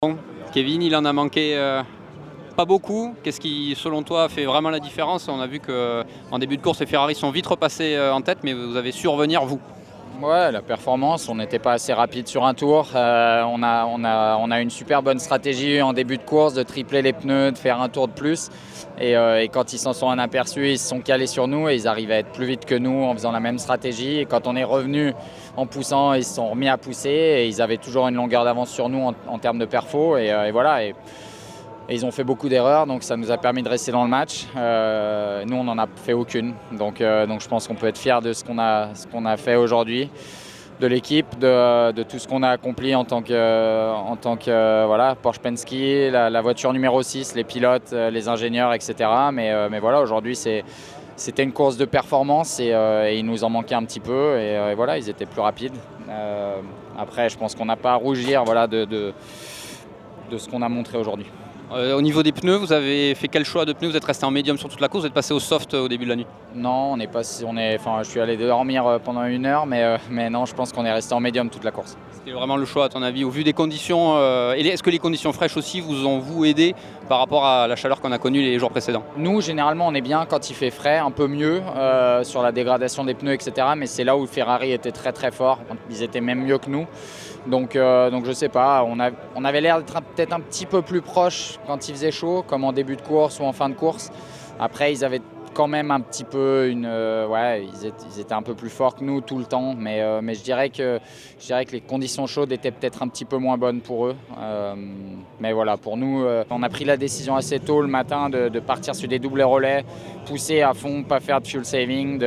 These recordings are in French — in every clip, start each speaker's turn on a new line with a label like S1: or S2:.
S1: Bon, Kevin, il en a manqué pas beaucoup. Qu'est-ce qui, selon toi, fait vraiment la différence? On a vu qu'en début de course, les Ferrari sont vite repassés en tête, mais vous avez su revenir, vous.
S2: Ouais, la performance, on n'était pas assez rapide sur un tour. On a une super bonne stratégie en début de course de tripler les pneus, de faire un tour de plus. Et quand ils s'en sont aperçus, ils se sont calés sur nous et ils arrivaient à être plus vite que nous en faisant la même stratégie. Et quand on est revenu en poussant, ils se sont remis à pousser et ils avaient toujours une longueur d'avance sur nous en termes de perfo. Et voilà. Et ils ont fait beaucoup d'erreurs, donc ça nous a permis de rester dans le match. Nous, on n'en a fait aucune. Donc je pense qu'on peut être fier de ce qu'on a fait aujourd'hui, de l'équipe, de tout ce qu'on a accompli en tant que voilà, Porsche Penske, la voiture numéro 6, les pilotes, les ingénieurs, etc. Mais voilà, aujourd'hui, c'était une course de performance et il nous en manquait un petit peu. Et voilà, ils étaient plus rapides. Après, je pense qu'on n'a pas à rougir voilà, de ce qu'on a montré aujourd'hui.
S1: Au niveau des pneus, vous avez fait quel choix de pneus? Vous êtes resté en médium sur toute la course, vous êtes passé au soft au début de la nuit?
S2: Non, je suis allé dormir pendant 1 heure, mais non, je pense qu'on est resté en médium toute la course.
S1: C'était vraiment le choix, à ton avis, au vu des conditions est-ce que les conditions fraîches aussi vous ont aidé par rapport à la chaleur qu'on a connue les jours précédents?
S2: Nous, généralement, on est bien quand il fait frais, un peu mieux sur la dégradation des pneus, etc. Mais c'est là où Ferrari était très très fort. Ils étaient même mieux que nous. Donc je sais pas, on avait l'air d'être peut-être un petit peu plus proche quand il faisait chaud, comme en début de course ou en fin de course. Après, ils avaient quand même un petit peu ils étaient un peu plus forts que nous tout le temps, mais je dirais que les conditions chaudes étaient peut-être un petit peu moins bonnes pour eux. Mais voilà, pour nous, on a pris la décision assez tôt le matin de partir sur des doubles relais, pousser à fond, pas faire de fuel saving,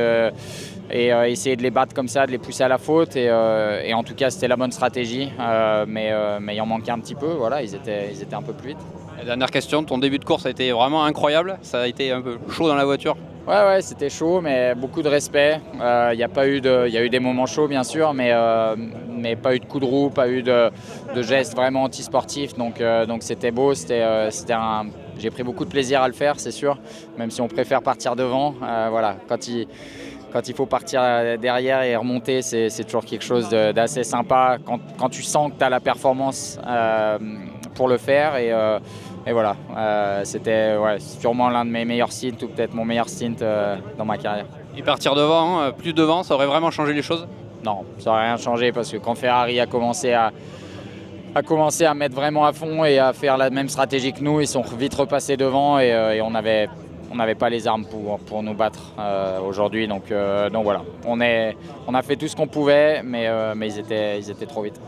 S2: et essayer de les battre comme ça, de les pousser à la faute. Et en tout cas, c'était la bonne stratégie, mais il en manquait un petit peu. Voilà, ils étaient un peu plus vite.
S1: La dernière question, ton début de course a été vraiment incroyable, ça a été un peu chaud dans la voiture?
S2: Ouais, c'était chaud, mais beaucoup de respect. Il y a eu des moments chauds, bien sûr, mais pas eu de coup de roue, pas eu de gestes vraiment antisportifs. Donc c'était beau. J'ai pris beaucoup de plaisir à le faire, c'est sûr, même si on préfère partir devant. Voilà, quand il faut partir derrière et remonter, c'est toujours quelque chose d'assez sympa quand tu sens que tu as la performance pour le faire. Et voilà, c'était sûrement l'un de mes meilleurs stints ou peut-être mon meilleur stint dans ma carrière.
S1: Et partir devant, plus devant, ça aurait vraiment changé les choses?
S2: Non, ça n'aurait rien changé parce que quand Ferrari a commencé à mettre vraiment à fond et à faire la même stratégie que nous, ils sont vite repassés devant et on n'avait pas les armes pour nous battre aujourd'hui. Donc voilà, on a fait tout ce qu'on pouvait, mais ils étaient trop vite.